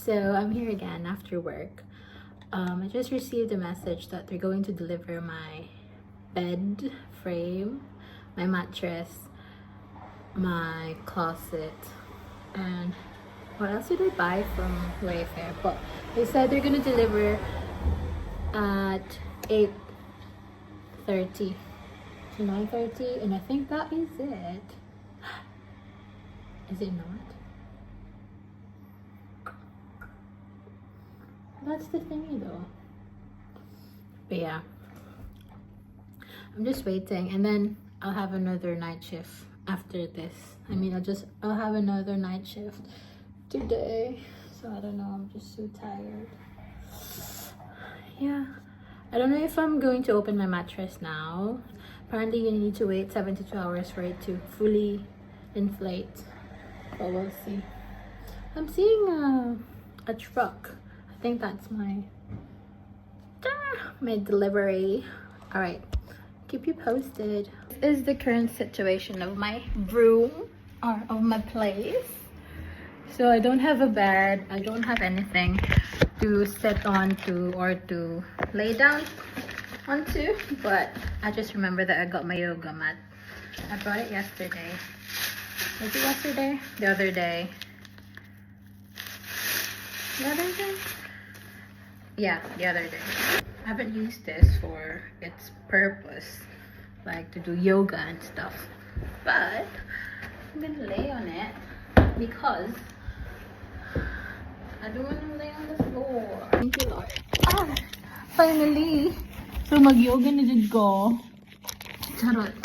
So I'm here again after work. I just received a message that they're going to deliver my bed frame, my mattress, my closet, and what else did I buy from Wayfair? But they said they're gonna deliver at 8:30 to 9:30, and I think that is it. Is it not? That's the thingy though. But yeah, I'm just waiting, and then I'll have another night shift after this. I'll have another night shift today, so I don't know, I'm just so tired. Yeah, I don't know if I'm going to open my mattress now. Apparently you need to wait 72 hours for it to fully inflate, but we'll see. I'm seeing a truck. I think that's my delivery. All right, keep you posted. This is the current situation of my room, or of my place. So I don't have a bed, I don't have anything to sit onto or to lay down onto, but I just remember that I got my yoga mat. I brought it yesterday. Was it yesterday? The other day. The other day? Yeah, the other day. I haven't used this for its purpose, like to do yoga and stuff, but I'm gonna lay on it because I don't want to lay on the floor. Thank you, Lord. Ah, finally! So mag-yoga na dyan ko. Charot.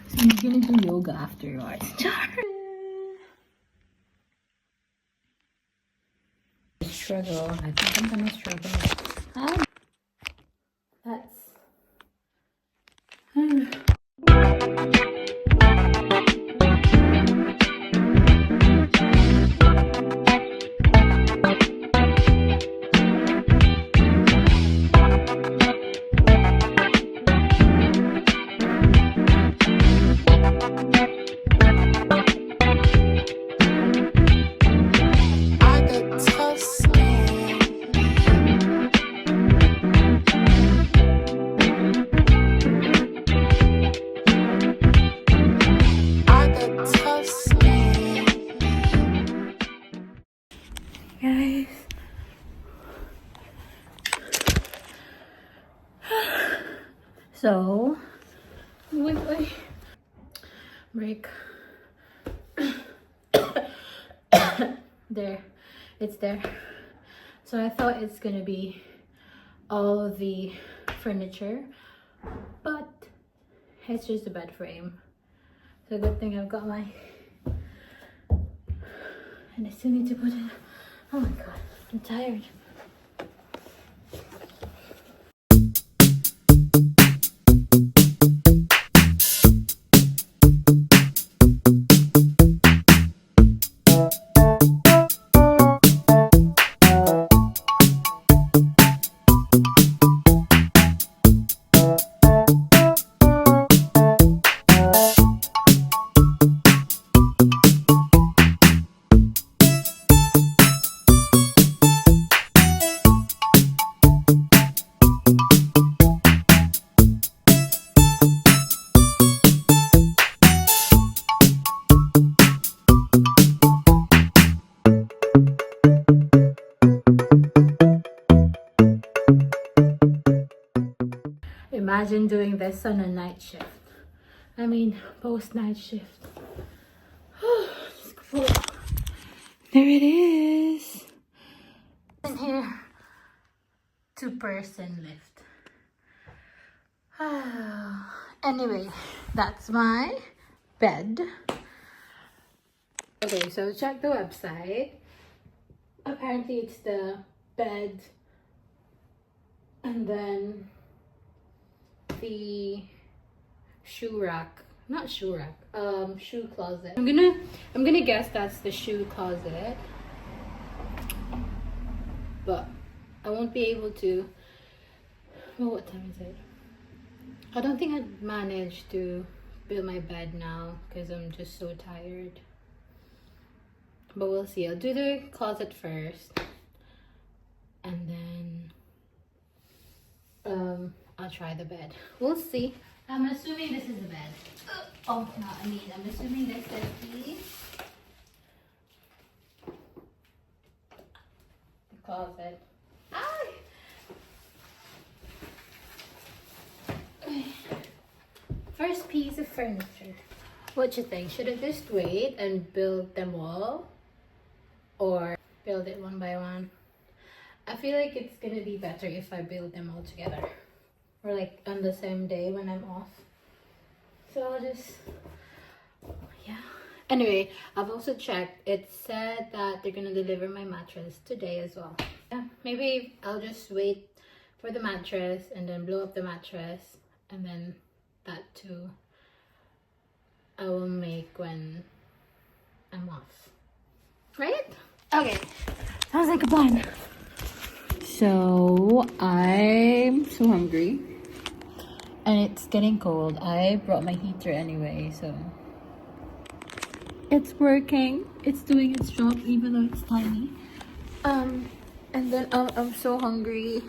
So I'm gonna do yoga afterwards. Charot! Struggle. I think I'm gonna struggle. Ah, that's... Guys, so wait, break. There, it's there. So I thought it's gonna be all the furniture, but it's just a bed frame. So good thing I've got my, and I still need to put it. Oh my god, I'm tired. Imagine doing this on a night shift. I mean, post night shift. There it is. In here, 2-person lift. Anyway, that's my bed. Okay, so check the website. Apparently it's the bed and then the shoe rack, not shoe rack, shoe closet. I'm gonna guess that's the shoe closet, but I won't be able to. Well, what time is it? I don't think I'd manage to build my bed now because I'm just so tired, but we'll see. I'll do the closet first, try the bed. We'll see. I'm assuming this is the bed. Oh no, I'm assuming this is the closet. Ah! First piece of furniture. What you think? Should I just wait and build them all, or build it one by one? I feel like it's gonna be better if I build them all together, or like on the same day when I'm off. So I'll just, yeah. Anyway, I've also checked. It said that they're gonna deliver my mattress today as well. Yeah, maybe I'll just wait for the mattress and then blow up the mattress, and then that too I will make when I'm off. Right? Okay. Sounds like a plan. So I'm so hungry. And it's getting cold. I brought my heater anyway, so it's working. It's doing its job even though it's tiny. And then I'm so hungry.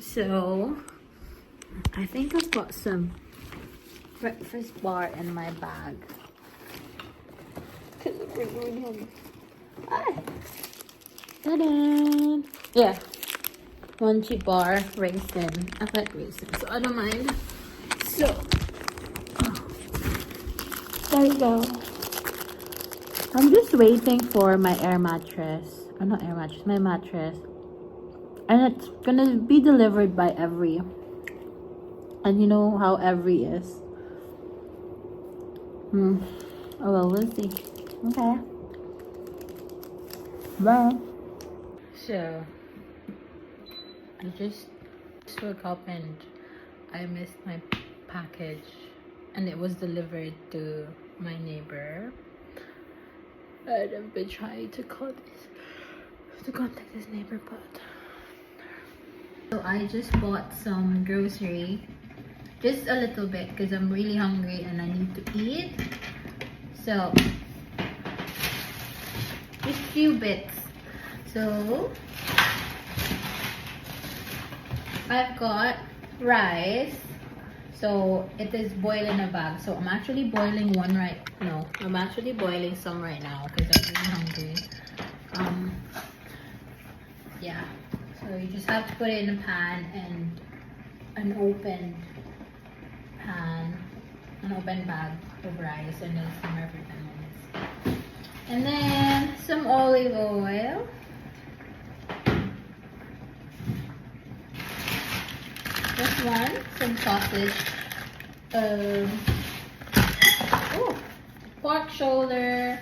So I think I've got some breakfast bar in my bag. Cause I'm really hungry. Ta-da! Yeah. One cheap bar, raisin. I like raisin, so I don't mind. So, there you go. I'm just waiting for my air mattress. Or not air mattress, my mattress. And it's gonna be delivered by Every. And you know how Every is. Oh well, we'll see. Okay. Bye. So, I just woke up and I missed my package, and it was delivered to my neighbor. And I've been trying to contact this neighbor, but so I just bought some grocery, just a little bit because I'm really hungry and I need to eat. So just a few bits. So I've got rice, so it is boiled in a bag. So I'm actually boiling I'm actually boiling some right now because I'm really hungry. Yeah, so you just have to put it in a pan, and an open bag of rice, and then simmer for 10 minutes. And then some olive oil. This one, some sausage, pork shoulder,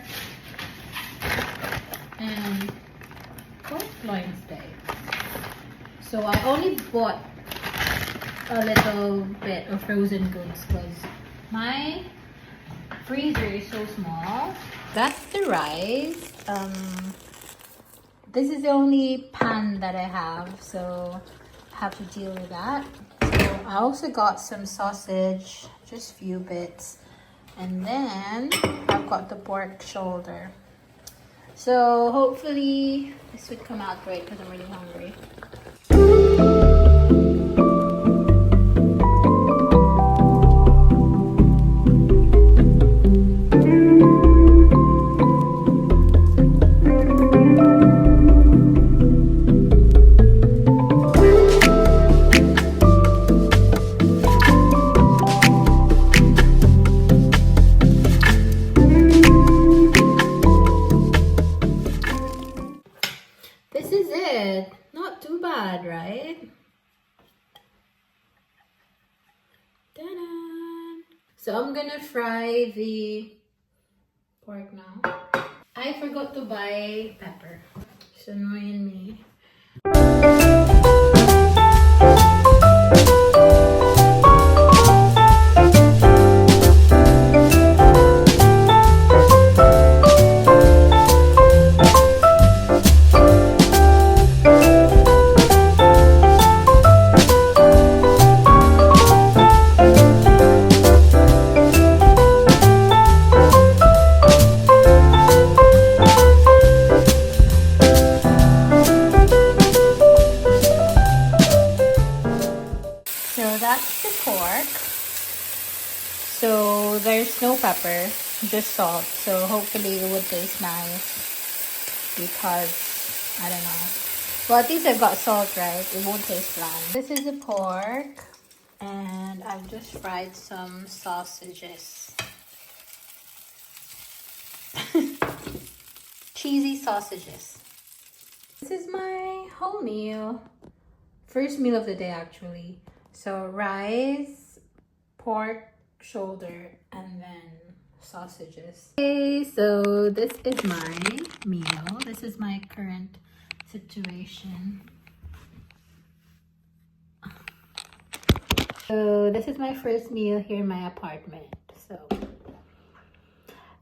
and pork loin steak. So I only bought a little bit of frozen goods because my freezer is so small. That's the rice. This is the only pan that I have, so I have to deal with that. So I also got some sausage, just a few bits, and then I've got the pork shoulder. So hopefully this would come out great because I'm really hungry. This is it. Not too bad, right? Ta-da! So I'm gonna fry the pork now. I forgot to buy pepper. It's annoying me. there's no pepper, just salt. So hopefully it would taste nice because, I don't know. Well, at least I've got salt, right? It won't taste bland. This is the pork. And I've just fried some sausages. Cheesy sausages. This is my whole meal. First meal of the day, actually. So rice, pork shoulder, and then sausages. Okay, so this is my meal. This is my current situation. So this is my first meal here in my apartment. So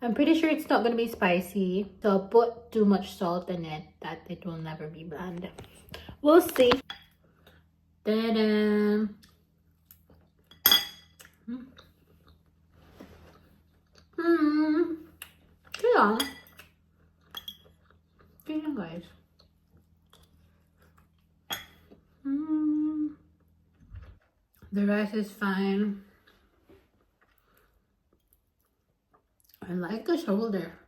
I'm pretty sure it's not going to be spicy. So I'll put too much salt in it that it will never be bland. We'll see. Ta-da! Yeah. Yeah, guys. The rice is fine. I like the shoulder.